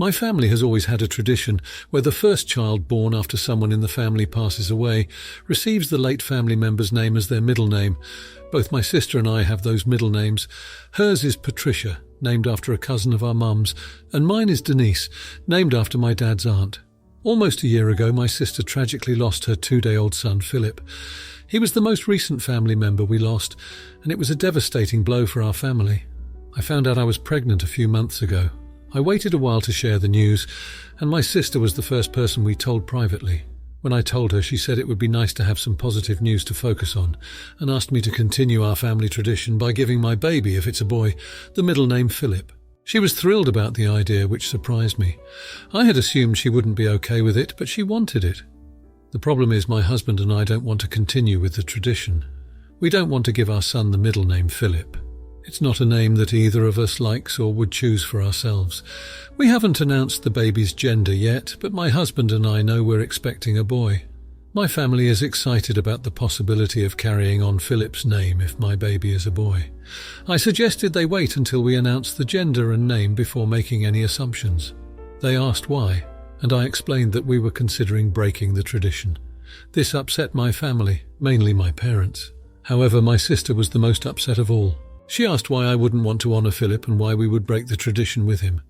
My family has always had a tradition where the first child born after someone in the family passes away receives the late family member's name as their middle name. Both my sister and I have those middle names. Hers is Patricia, named after a cousin of our mum's, and mine is Denise, named after my dad's aunt. Almost a year ago, my sister tragically lost her 2-day-old son, Philip. He was the most recent family member we lost, and it was a devastating blow for our family. I found out I was pregnant a few months ago. I waited a while to share the news, and my sister was the first person we told privately. When I told her, she said it would be nice to have some positive news to focus on, and asked me to continue our family tradition by giving my baby, if it's a boy, the middle name Philip. She was thrilled about the idea, which surprised me. I had assumed she wouldn't be okay with it, but she wanted it. The problem is my husband and I don't want to continue with the tradition. We don't want to give our son the middle name Philip. It's not a name that either of us likes or would choose for ourselves. We haven't announced the baby's gender yet, but my husband and I know we're expecting a boy. My family is excited about the possibility of carrying on Philip's name if my baby is a boy. I suggested they wait until we announce the gender and name before making any assumptions. They asked why, and I explained that we were considering breaking the tradition. This upset my family, mainly my parents. However, my sister was the most upset of all. She asked why I wouldn't want to honour Philip and why we would break the tradition with him.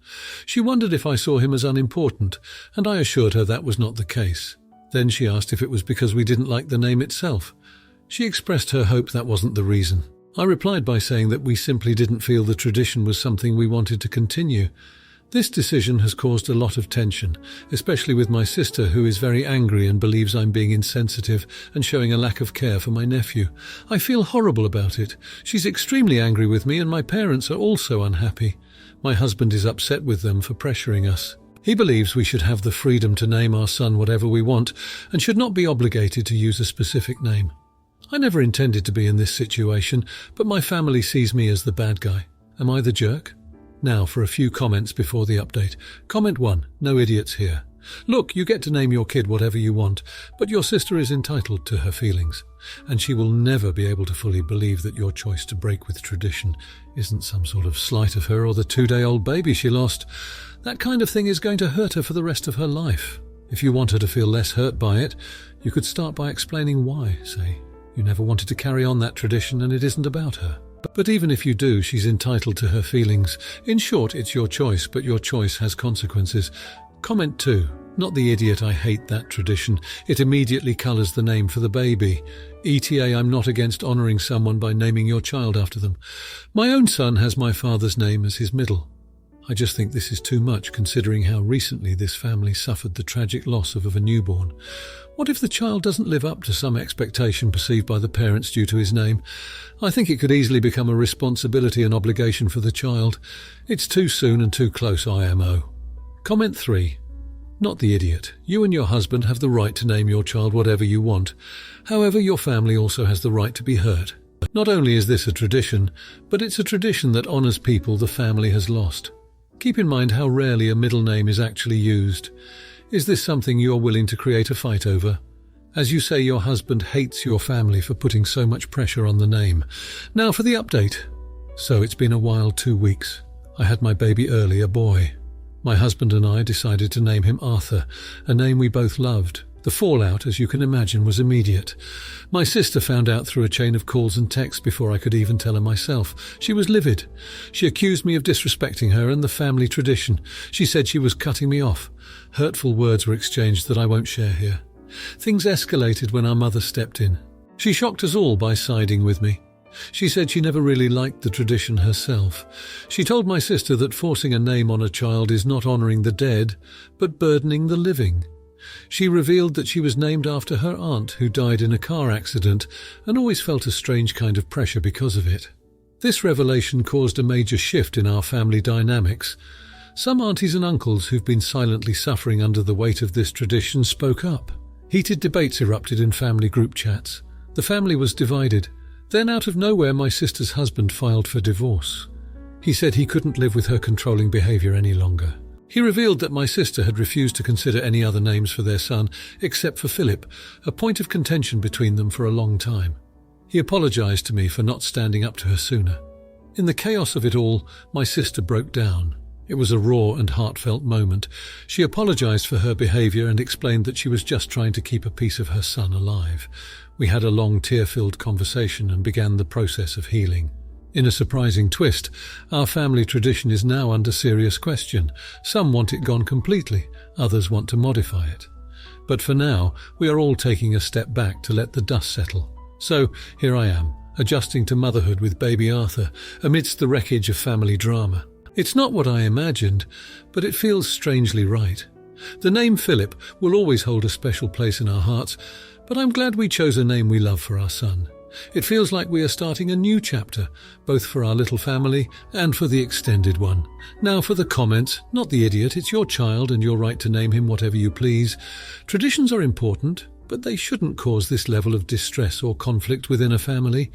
She wondered if I saw him as unimportant, and I assured her that was not the case. Then she asked if it was because we didn't like the name itself. She expressed her hope that wasn't the reason. I replied by saying that we simply didn't feel the tradition was something we wanted to continue. This decision has caused a lot of tension, especially with my sister, who is very angry and believes I'm being insensitive and showing a lack of care for my nephew. I feel horrible about it. She's extremely angry with me, and my parents are also unhappy. My husband is upset with them for pressuring us. He believes we should have the freedom to name our son whatever we want and should not be obligated to use a specific name. I never intended to be in this situation, but my family sees me as the bad guy. Am I the jerk? Now for a few comments before the update. Comment 1. No idiots here. Look, you get to name your kid whatever you want, but your sister is entitled to her feelings, and she will never be able to fully believe that your choice to break with tradition isn't some sort of slight of her or the 2-day-old baby she lost. That kind of thing is going to hurt her for the rest of her life. If you want her to feel less hurt by it, you could start by explaining why. Say, you never wanted to carry on that tradition and it isn't about her. But even if you do, she's entitled to her feelings. In short, it's your choice, but your choice has consequences. Comment 2. Not the idiot, I hate that tradition. It immediately colours the name for the baby. ETA, I'm not against honouring someone by naming your child after them. My own son has my father's name as his middle. I just think this is too much, considering how recently this family suffered the tragic loss of a newborn. What if the child doesn't live up to some expectation perceived by the parents due to his name? I think it could easily become a responsibility and obligation for the child. It's too soon and too close, IMO. Comment 3. Not the idiot. You and your husband have the right to name your child whatever you want. However, your family also has the right to be hurt. Not only is this a tradition, but it's a tradition that honours people the family has lost. Keep in mind how rarely a middle name is actually used. Is this something you're willing to create a fight over? As you say, your husband hates your family for putting so much pressure on the name. Now for the update. So it's been a wild 2 weeks. I had my baby early, a boy. My husband and I decided to name him Arthur, a name we both loved. The fallout, as you can imagine, was immediate. My sister found out through a chain of calls and texts before I could even tell her myself. She was livid. She accused me of disrespecting her and the family tradition. She said she was cutting me off. Hurtful words were exchanged that I won't share here. Things escalated when our mother stepped in. She shocked us all by siding with me. She said she never really liked the tradition herself. She told my sister that forcing a name on a child is not honouring the dead, but burdening the living. She revealed that she was named after her aunt, who died in a car accident, and always felt a strange kind of pressure because of it. This revelation caused a major shift in our family dynamics. Some aunties and uncles who've been silently suffering under the weight of this tradition spoke up. Heated debates erupted in family group chats. The family was divided. Then, out of nowhere, my sister's husband filed for divorce. He said he couldn't live with her controlling behaviour any longer. He revealed that my sister had refused to consider any other names for their son except for Philip, a point of contention between them for a long time. He apologised to me for not standing up to her sooner. In the chaos of it all, my sister broke down. It was a raw and heartfelt moment. She apologized for her behavior and explained that she was just trying to keep a piece of her son alive. We had a long tear-filled conversation and began the process of healing. In a surprising twist, our family tradition is now under serious question. Some want it gone completely, others want to modify it. But for now, we are all taking a step back to let the dust settle. So, here I am, adjusting to motherhood with baby Arthur, amidst the wreckage of family drama. It's not what I imagined, but it feels strangely right. The name Philip will always hold a special place in our hearts, but I'm glad we chose a name we love for our son. It feels like we are starting a new chapter, both for our little family and for the extended one. Now for the comments, not the idiot, it's your child and your right to name him whatever you please. Traditions are important, but they shouldn't cause this level of distress or conflict within a family.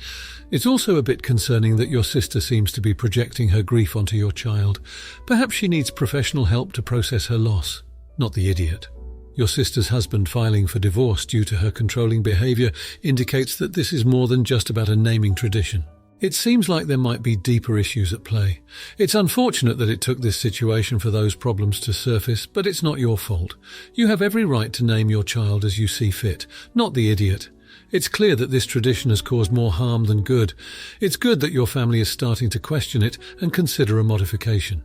It's also a bit concerning that your sister seems to be projecting her grief onto your child. Perhaps she needs professional help to process her loss, not the idiot. Your sister's husband filing for divorce due to her controlling behavior indicates that this is more than just about a naming tradition. It seems like there might be deeper issues at play. It's unfortunate that it took this situation for those problems to surface, but it's not your fault. You have every right to name your child as you see fit, not the idiot. It's clear that this tradition has caused more harm than good. It's good that your family is starting to question it and consider a modification.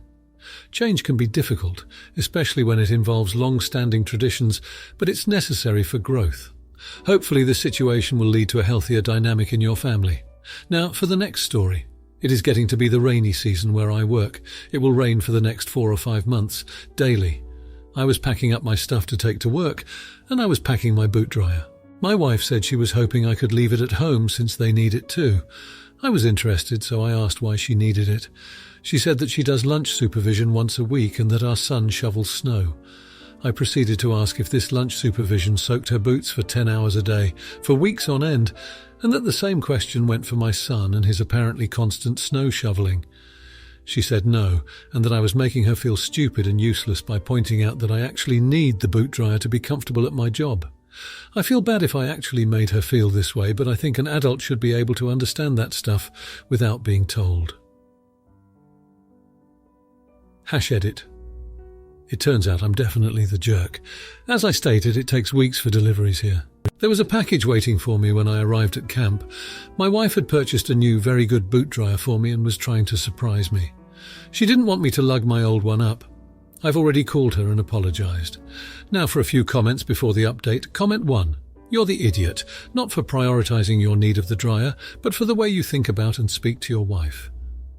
Change can be difficult, especially when it involves long-standing traditions, but it's necessary for growth. Hopefully the situation will lead to a healthier dynamic in your family. Now, for the next story. It is getting to be the rainy season where I work. It will rain for the next 4 or 5 months, daily. I was packing up my stuff to take to work, and I was packing my boot dryer. My wife said she was hoping I could leave it at home since they need it too. I was interested, so I asked why she needed it. She said that she does lunch supervision once a week and that our son shovels snow. I proceeded to ask if this lunch supervision soaked her boots for 10 hours a day, for weeks on end, and that the same question went for my son and his apparently constant snow shoveling. She said no, and that I was making her feel stupid and useless by pointing out that I actually need the boot dryer to be comfortable at my job. I feel bad if I actually made her feel this way, but I think an adult should be able to understand that stuff without being told. #edit. It turns out I'm definitely the jerk. As I stated, it takes weeks for deliveries here. There was a package waiting for me when I arrived at camp. My wife had purchased a new, very good boot dryer for me and was trying to surprise me. She didn't want me to lug my old one up. I've already called her and apologised. Now for a few comments before the update. Comment 1. You're the idiot, not for prioritising your need of the dryer, but for the way you think about and speak to your wife.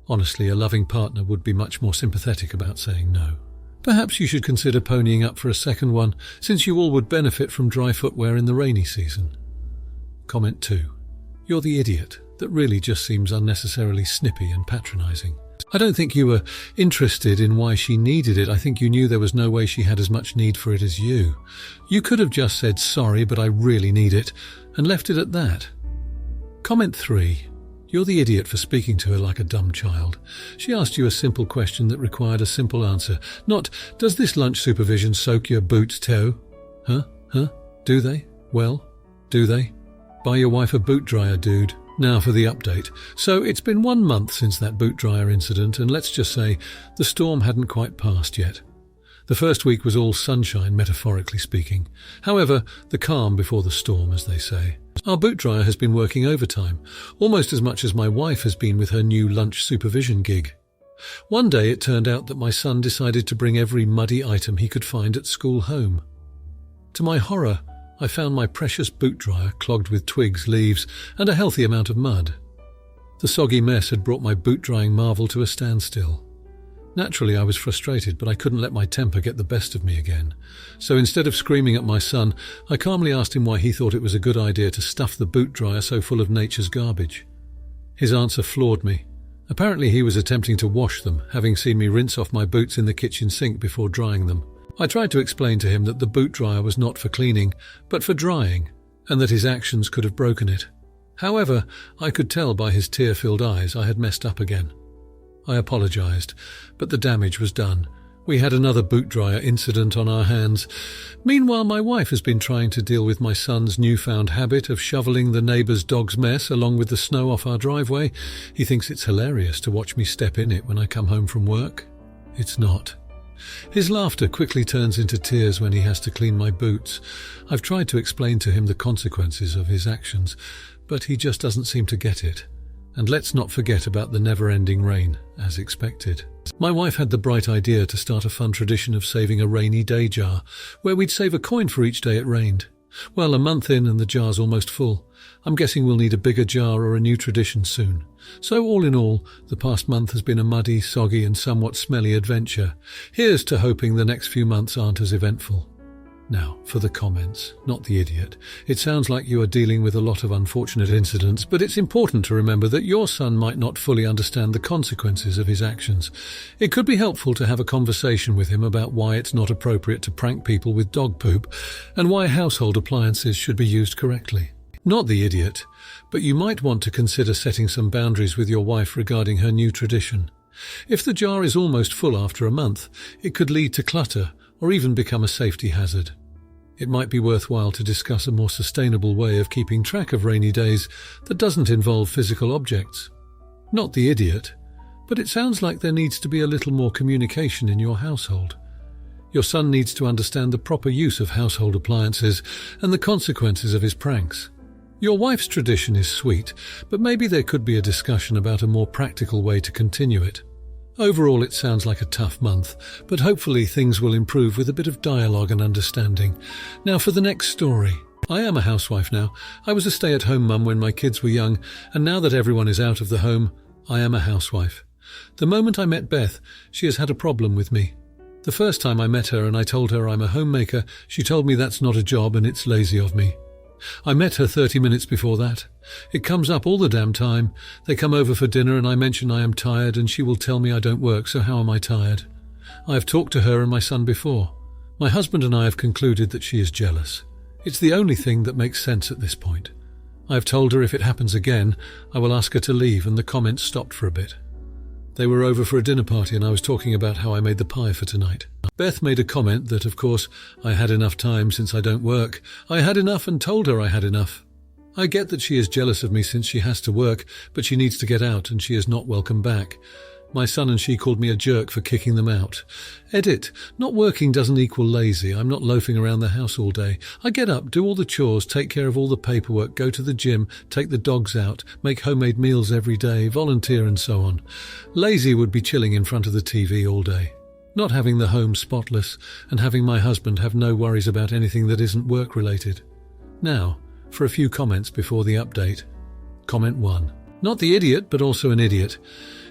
Honestly, a loving partner would be much more sympathetic about saying no. Perhaps you should consider ponying up for a second one, since you all would benefit from dry footwear in the rainy season. Comment 2. You're the idiot. That really just seems unnecessarily snippy and patronising. I don't think you were interested in why she needed it. I think you knew there was no way she had as much need for it as you. You could have just said, sorry, but I really need it, and left it at that. Comment 3. You're the idiot for speaking to her like a dumb child. She asked you a simple question that required a simple answer. Not, does this lunch supervision soak your boots toe? Huh? Do they? Well, do they? Buy your wife a boot dryer, dude. Now for the update. So it's been 1 month since that boot dryer incident, and let's just say the storm hadn't quite passed yet. The first week was all sunshine, metaphorically speaking. However, the calm before the storm, as they say. Our boot dryer has been working overtime, almost as much as my wife has been with her new lunch supervision gig. One day it turned out that my son decided to bring every muddy item he could find at school home. To my horror, I found my precious boot dryer clogged with twigs, leaves, and a healthy amount of mud. The soggy mess had brought my boot drying marvel to a standstill. Naturally, I was frustrated, but I couldn't let my temper get the best of me again. So instead of screaming at my son, I calmly asked him why he thought it was a good idea to stuff the boot dryer so full of nature's garbage. His answer floored me. Apparently he was attempting to wash them, having seen me rinse off my boots in the kitchen sink before drying them. I tried to explain to him that the boot dryer was not for cleaning, but for drying, and that his actions could have broken it. However, I could tell by his tear-filled eyes I had messed up again. I apologised, but the damage was done. We had another boot dryer incident on our hands. Meanwhile, my wife has been trying to deal with my son's newfound habit of shoveling the neighbour's dog's mess along with the snow off our driveway. He thinks it's hilarious to watch me step in it when I come home from work. It's not. His laughter quickly turns into tears when he has to clean my boots. I've tried to explain to him the consequences of his actions, but he just doesn't seem to get it. And let's not forget about the never-ending rain, as expected. My wife had the bright idea to start a fun tradition of saving a rainy day jar, where we'd save a coin for each day it rained. Well, a month in and the jar's almost full. I'm guessing we'll need a bigger jar or a new tradition soon. So all in all, the past month has been a muddy, soggy and somewhat smelly adventure. Here's to hoping the next few months aren't as eventful. Now, for the comments, not the idiot. It sounds like you are dealing with a lot of unfortunate incidents, but it's important to remember that your son might not fully understand the consequences of his actions. It could be helpful to have a conversation with him about why it's not appropriate to prank people with dog poop, and why household appliances should be used correctly. Not the idiot, but you might want to consider setting some boundaries with your wife regarding her new tradition. If the jar is almost full after a month, it could lead to clutter, or even become a safety hazard. It might be worthwhile to discuss a more sustainable way of keeping track of rainy days that doesn't involve physical objects. Not the idiot, but it sounds like there needs to be a little more communication in your household. Your son needs to understand the proper use of household appliances and the consequences of his pranks. Your wife's tradition is sweet, but maybe there could be a discussion about a more practical way to continue it. Overall, it sounds like a tough month, but hopefully things will improve with a bit of dialogue and understanding. Now for the next story. I am a housewife now. I was a stay-at-home mum when my kids were young, and now that everyone is out of the home, I am a housewife. The moment I met Beth, she has had a problem with me. The first time I met her and I told her I'm a homemaker, she told me that's not a job and it's lazy of me. I met her 30 minutes before that. It comes up all the damn time. They come over for dinner and I mention I am tired and she will tell me I don't work, so how am I tired? I have talked to her and my son before. My husband and I have concluded that she is jealous. It's the only thing that makes sense at this point. I have told her if it happens again, I will ask her to leave, and the comments stopped for a bit. They were over for a dinner party and I was talking about how I made the pie for tonight. Beth made a comment that, of course, I had enough time since I don't work. I had enough and told her I had enough. I get that she is jealous of me since she has to work, but she needs to get out and she is not welcome back. My son and she called me a jerk for kicking them out. Edit. Not working doesn't equal lazy. I'm not loafing around the house all day. I get up, do all the chores, take care of all the paperwork, go to the gym, take the dogs out, make homemade meals every day, volunteer and so on. Lazy would be chilling in front of the TV all day. Not having the home spotless and having my husband have no worries about anything that isn't work-related. Now, for a few comments before the update. Comment 1. Not the idiot, but also an idiot.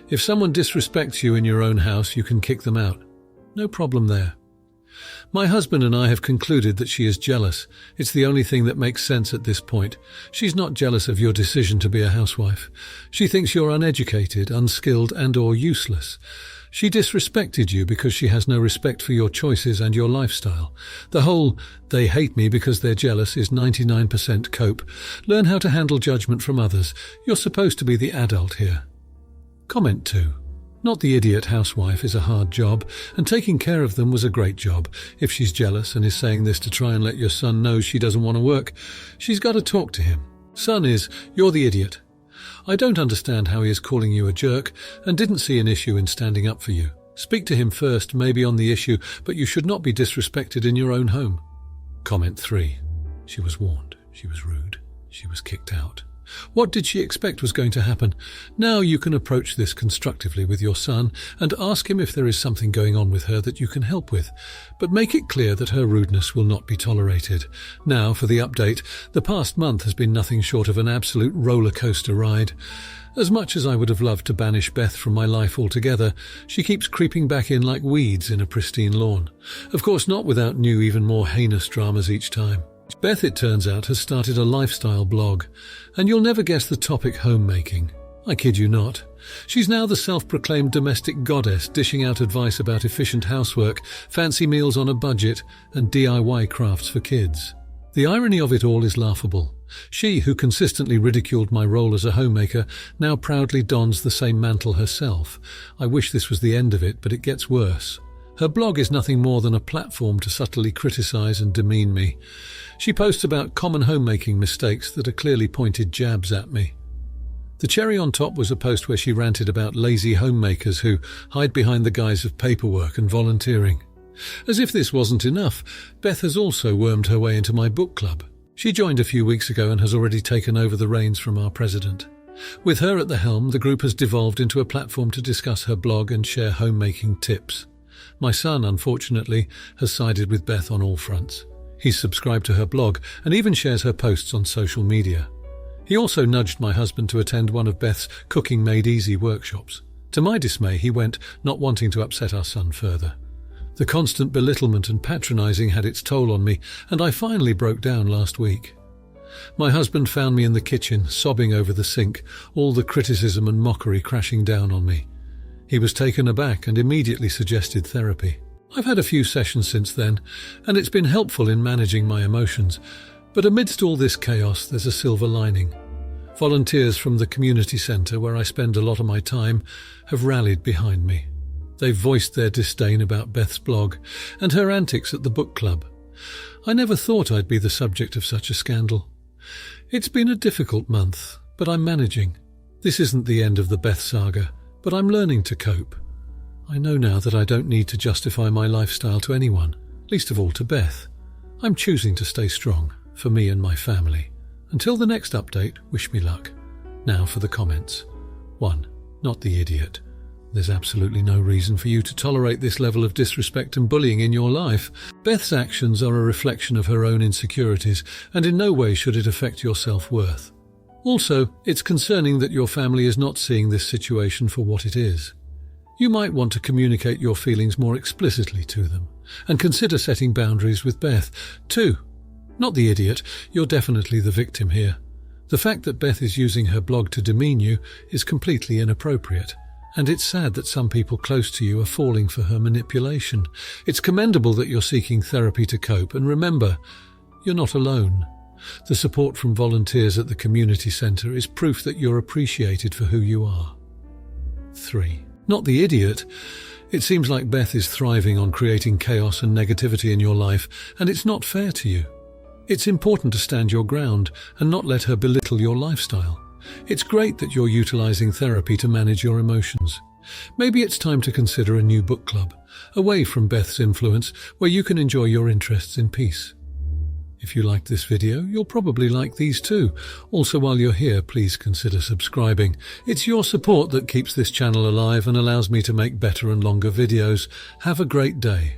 If someone disrespects you in your own house, you can kick them out. No problem there. My husband and I have concluded that she is jealous. It's the only thing that makes sense at this point. She's not jealous of your decision to be a housewife. She thinks you're uneducated, unskilled, and/or useless. She disrespected you because she has no respect for your choices and your lifestyle. The whole, they hate me because they're jealous, is 99% cope. Learn how to handle judgment from others. You're supposed to be the adult here. Comment 2. Not the idiot housewife is a hard job, and taking care of them was a great job. If she's jealous and is saying this to try and let your son know she doesn't want to work, she's got to talk to him. Son is, you're the idiot. I don't understand how he is calling you a jerk and didn't see an issue in standing up for you. Speak to him first, maybe on the issue, but you should not be disrespected in your own home. Comment 3. She was warned. She was rude. She was kicked out. What did she expect was going to happen? Now you can approach this constructively with your son and ask him if there is something going on with her that you can help with, but make it clear that her rudeness will not be tolerated. Now for the update. The past month has been nothing short of an absolute roller coaster ride. As much as I would have loved to banish Beth from my life altogether, she keeps creeping back in like weeds in a pristine lawn. Of course not without new, even more heinous dramas each time. Beth, it turns out, has started a lifestyle blog, and you'll never guess the topic: homemaking. I kid you not. She's now the self-proclaimed domestic goddess, dishing out advice about efficient housework, fancy meals on a budget, and DIY crafts for kids. The irony of it all is laughable. She, who consistently ridiculed my role as a homemaker, now proudly dons the same mantle herself. I wish this was the end of it, but it gets worse. Her blog is nothing more than a platform to subtly criticize and demean me. She posts about common homemaking mistakes that are clearly pointed jabs at me. The cherry on top was a post where she ranted about lazy homemakers who hide behind the guise of paperwork and volunteering. As if this wasn't enough, Beth has also wormed her way into my book club. She joined a few weeks ago and has already taken over the reins from our president. With her at the helm, the group has devolved into a platform to discuss her blog and share homemaking tips. My son, unfortunately, has sided with Beth on all fronts. He's subscribed to her blog and even shares her posts on social media. He also nudged my husband to attend one of Beth's Cooking Made Easy workshops. To my dismay, he went, not wanting to upset our son further. The constant belittlement and patronising had its toll on me, and I finally broke down last week. My husband found me in the kitchen, sobbing over the sink, all the criticism and mockery crashing down on me. He was taken aback and immediately suggested therapy. I've had a few sessions since then, and it's been helpful in managing my emotions. But amidst all this chaos, there's a silver lining. Volunteers from the community centre, where I spend a lot of my time, have rallied behind me. They've voiced their disdain about Beth's blog and her antics at the book club. I never thought I'd be the subject of such a scandal. It's been a difficult month, but I'm managing. This isn't the end of the Beth saga, but I'm learning to cope. I know now that I don't need to justify my lifestyle to anyone, least of all to Beth. I'm choosing to stay strong, for me and my family. Until the next update, wish me luck. Now for the comments. 1. Not the idiot. There's absolutely no reason for you to tolerate this level of disrespect and bullying in your life. Beth's actions are a reflection of her own insecurities, and in no way should it affect your self-worth. Also, it's concerning that your family is not seeing this situation for what it is. You might want to communicate your feelings more explicitly to them, and consider setting boundaries with Beth. 2. Not the idiot, you're definitely the victim here. The fact that Beth is using her blog to demean you is completely inappropriate. And it's sad that some people close to you are falling for her manipulation. It's commendable that you're seeking therapy to cope, and remember, you're not alone. The support from volunteers at the community centre is proof that you're appreciated for who you are. 3. Not the idiot. It seems like Beth is thriving on creating chaos and negativity in your life, and it's not fair to you. It's important to stand your ground and not let her belittle your lifestyle. It's great that you're utilising therapy to manage your emotions. Maybe it's time to consider a new book club, away from Beth's influence, where you can enjoy your interests in peace. If you liked this video, you'll probably like these too. Also, while you're here, please consider subscribing. It's your support that keeps this channel alive and allows me to make better and longer videos. Have a great day.